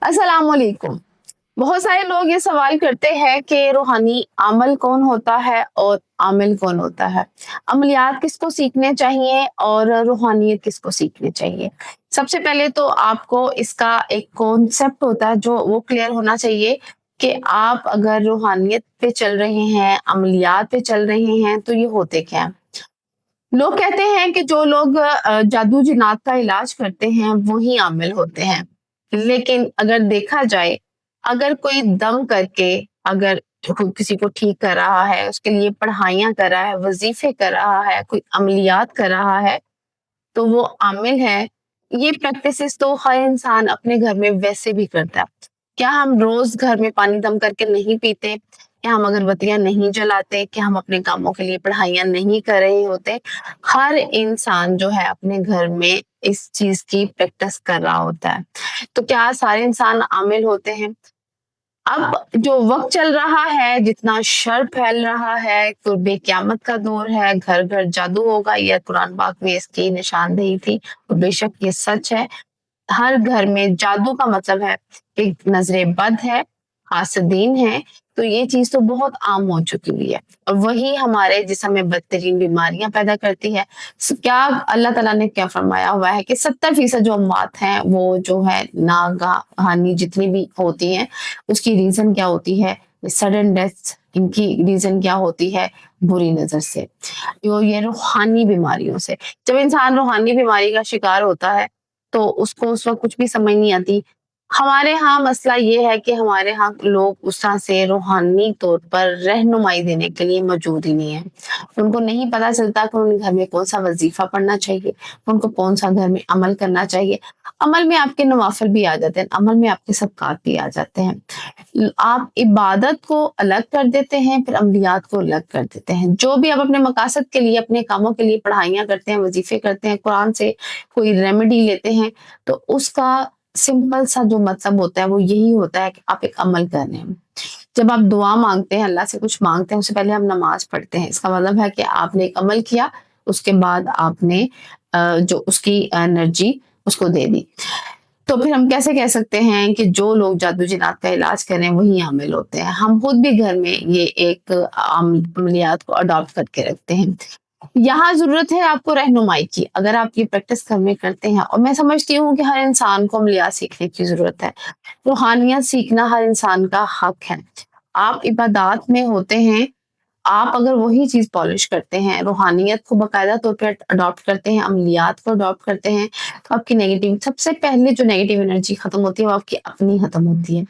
अस्सलाम वालेकुम। बहुत सारे लोग ये सवाल करते हैं कि रूहानी अमल कौन होता है और आमिल कौन होता है? अमलियात किसको सीखने चाहिए और रूहानियत किसको सीखनी चाहिए? सबसे पहले तो आपको इसका एक कॉन्सेप्ट होता है जो वो क्लियर होना चाहिए कि आप अगर रूहानियत पे चल रहे हैं, अमलियात पे चल रहे हैं तो ये होते क्या हैं? लोग कहते हैं कि जो लोग जादू जिन्नात का इलाज करते हैं वही आमिल होते हैं। लेकिन अगर देखा जाए, अगर कोई दम करके अगर किसी को ठीक कर रहा है, उसके लिए पढ़ाइयाँ कर रहा है, वज़ीफ़े कर रहा है, कोई अमलियात कर रहा है, तो वो आमिल है। ये प्रैक्टिसेस तो हर इंसान अपने घर में वैसे भी करता है। क्या हम रोज़ घर में पानी दम करके नहीं पीते? क्या हम अगरबत्तियाँ नहीं जलाते? क्या हम अपने कामों के लिए पढ़ाइयाँ नहीं कर रहे होते? हर इंसान जो है अपने घर में इस चीज़ की प्रैक्टिस कर रहा होता है। तो क्या सारे इंसान आमिल होते हैं? अब जो वक़्त चल रहा है, जितना शर फैल रहा है, कुर्बे क़यामत का दौर है, घर-घर जादू होगा, ये कुरान पाक में इसकी निशानदेही थी और बेशक ये सच है। हर घर में जादू का मतलब है कि नज़रें बद है, हासदीन है, तो ये चीज़ तो बहुत आम हो चुकी हुई है और वही हमारे जिस्म में बदतरीन बीमारियाँ पैदा करती है। क्या अल्लाह ताला ने क्या फरमाया हुआ है कि 70% जो अमवात हैं, वो जो है नागाहानी जितनी भी होती हैं, उसकी रीज़न क्या होती है? सडन डेथ्स इनकी रीज़न क्या होती है? बुरी नज़र से, जो ये रूहानी बीमारियों से। जब इंसान रूहानी बीमारी का शिकार होता है, तो उसको उस वक़्त कुछ भी समझ नहीं आती। हमारे यहाँ मसला ये है कि हमारे यहाँ लोग उस तरह से रूहानी तौर पर रहनुमाई देने के लिए मौजूद ही नहीं है। उनको नहीं पता चलता कि उन्हें घर में कौन-सा वज़ीफ़ा पढ़ना चाहिए, उनको कौन-सा घर में अमल करना चाहिए। अमल में आपके नवाफ़िल भी आ जाते हैं, अमल में आपके सदक़ात भी आ जाते हैं। आप इबादत को अलग कर देते हैं, फिर अमलियात को अलग कर देते हैं। जो भी आप अपने मकासद के लिए, अपने कामों के लिए पढ़ाइयाँ करते हैं, वज़ीफ़े करते हैं, कुरान से कोई रेमेडी लेते हैं, तो उसका सिंपल सा जो मतलब होता है वो यही होता है कि आप एक अमल कर रहे हैं। जब आप दुआ माँगते हैं, अल्लाह से कुछ माँगते हैं, उससे पहले हम नमाज़ पढ़ते हैं। इसका मतलब है कि आपने एक अमल किया, उसके बाद आपने जो उसकी एनर्जी उसको दे दी। तो फिर हम कैसे कह सकते हैं कि जो लोग जादू जिन्नात का इलाज कर रहे हैं वही आमिल होते हैं। हम खुद भी घर में ये एक अमलियात को अडॉप्ट करके रखते हैं। यहाँ ज़रूरत है आपको रहनुमाई की। अगर आप ये प्रैक्टिस घर में करते हैं और मैं समझती हूँ कि हर इंसान को अमलियात सीखने की ज़रूरत है। रूहानियत सीखना हर इंसान का हक है। आप इबादत में होते हैं, आप अगर वही चीज़ पॉलिश करते हैं, रूहानियत को बाकायदा तौर पे अडॉप्ट करते हैं, अमलियात को अडॉप्ट करते हैं, तो आपकी नेगेटिव सबसे पहले जो नेगेटिव एनर्जी खत्म होती है, वो आपकी अपनी खत्म होती है।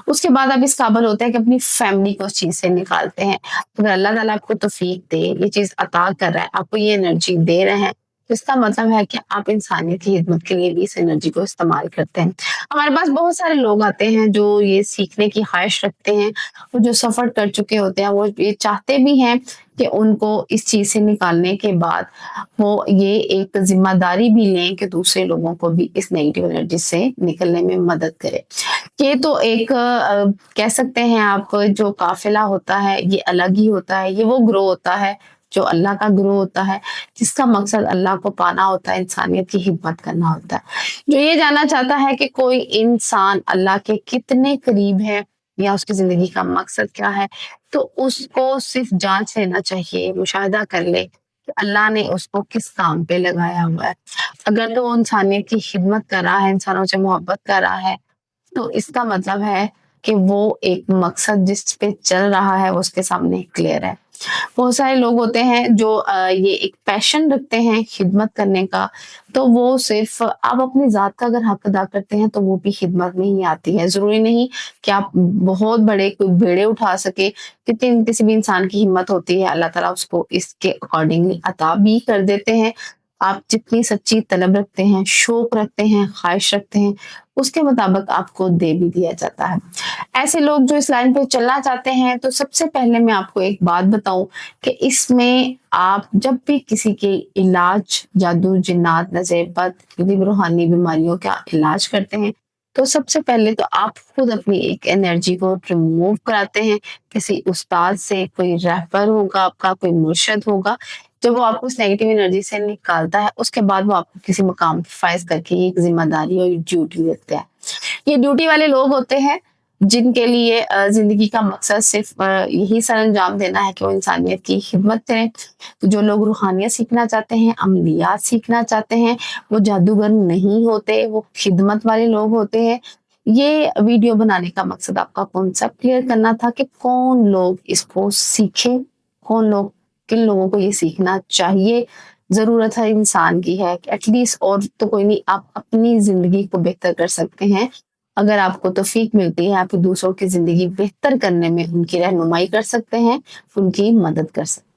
उसके बाद आप इस काबिल होते हैं कि अपनी फैमिली को उस चीज़ से निकालते हैं। अगर अल्लाह ताला आपको तौफ़ीक दे, ये चीज़ अता कर रहा है, आपको ये एनर्जी दे रहे हैं, तो इसका मतलब है कि आप इंसानियत की खिदमत के लिए भी इस एनर्जी को इस्तेमाल करते हैं। हमारे पास बहुत सारे लोग आते हैं जो ये सीखने की ख़्वाहिश रखते हैं, वो जो सफ़र कर चुके होते हैं, वो ये चाहते भी हैं कि उनको इस चीज़ से निकालने के बाद वो ये एक ज़िम्मेदारी भी लें कि दूसरे लोगों को भी इस नेगेटिव एनर्जी से निकलने में मदद करें। ये तो एक कह सकते हैं आप जो काफ़िला होता है, ये अलग ही होता है, ये वो ग्रोह होता है, जो अल्लाह का ग्रोह होता है, जिसका मकसद अल्लाह को पाना होता है, इंसानियत की खिदमत करना होता है। जो ये जानना चाहता है कि कोई इंसान अल्लाह के कितने करीब है या उसकी ज़िंदगी का मकसद क्या है, तो उसको सिर्फ़ जाँच लेना चाहिए, मुशाहिदा कर ले कि अल्लाह ने उसको किस काम पे लगाया हुआ है। अगर तो वो इंसानियत की खिदमत कर रहा है, इंसानों से मोहब्बत कर रहा है, तो इसका मतलब है कि वो एक मकसद जिस पे चल रहा है, वो उसके सामने क्लियर है। बहुत सारे लोग होते हैं जो ये एक पैशन रखते हैं खिदमत करने का, तो वो सिर्फ़ आप अपनी ज़ात का अगर हक अदा करते हैं, तो वो भी खिदमत में ही आती है। ज़रूरी नहीं कि आप बहुत बड़े कोई बेड़े उठा सकें, कितनी किसी भी इंसान की हिम्मत होती है, अल्लाह ताला उसको इसके अकॉर्डिंगली अता भी कर देते हैं। आप जितनी सच्ची तलब रखते हैं, शौक रखते हैं, ख़्वाहिश रखते हैं, उसके मुताबिक आपको दे भी दिया जाता है। ऐसे लोग जो इस लाइन पे चलना चाहते हैं, तो सबसे पहले मैं आपको एक बात बताऊँ कि इसमें आप जब भी किसी के इलाज, जादू, जिन्नात, नज़र-बद, किसी भी रूहानी बीमारियों का इलाज करते हैं, तो सबसे पहले तो आप खुद अपनी एक एनर्जी को रिमूव कराते हैं, किसी उस्ताद से, कोई रहबर होगा आपका, कोई मुर्शिद होगा, जब वो आपको उस नेगेटिव एनर्जी से निकालता है, उसके बाद वो आपको किसी मकाम पे फ़ाइज़ करके ये एक ज़िम्मेदारी और ड्यूटी देता है। یہ ڈیوٹی والے لوگ ہوتے ہیں جن کے لیے زندگی کا مقصد صرف یہی سر انجام دینا ہے کہ وہ انسانیت کی خدمت کریں. تو جو لوگ روحانیت سیکھنا چاہتے ہیں، عملیات سیکھنا چاہتے ہیں، وہ جادوگر نہیں ہوتے، وہ خدمت والے لوگ ہوتے ہیں. یہ ویڈیو بنانے کا مقصد آپ کا کانسیپٹ کلیئر کرنا تھا کہ کون لوگ اس کو سیکھیں، کن لوگوں کو یہ سیکھنا چاہیے. ضرورت ہے انسان کی ہے کہ ایٹ لیسٹ، اور تو کوئی نہیں، آپ اپنی زندگی کو بہتر کر سکتے ہیں. اگر آپ کو توفیق ملتی ہے، آپ دوسروں کی زندگی بہتر کرنے میں ان کی رہنمائی کر سکتے ہیں، ان کی مدد کر سکتے ہیں.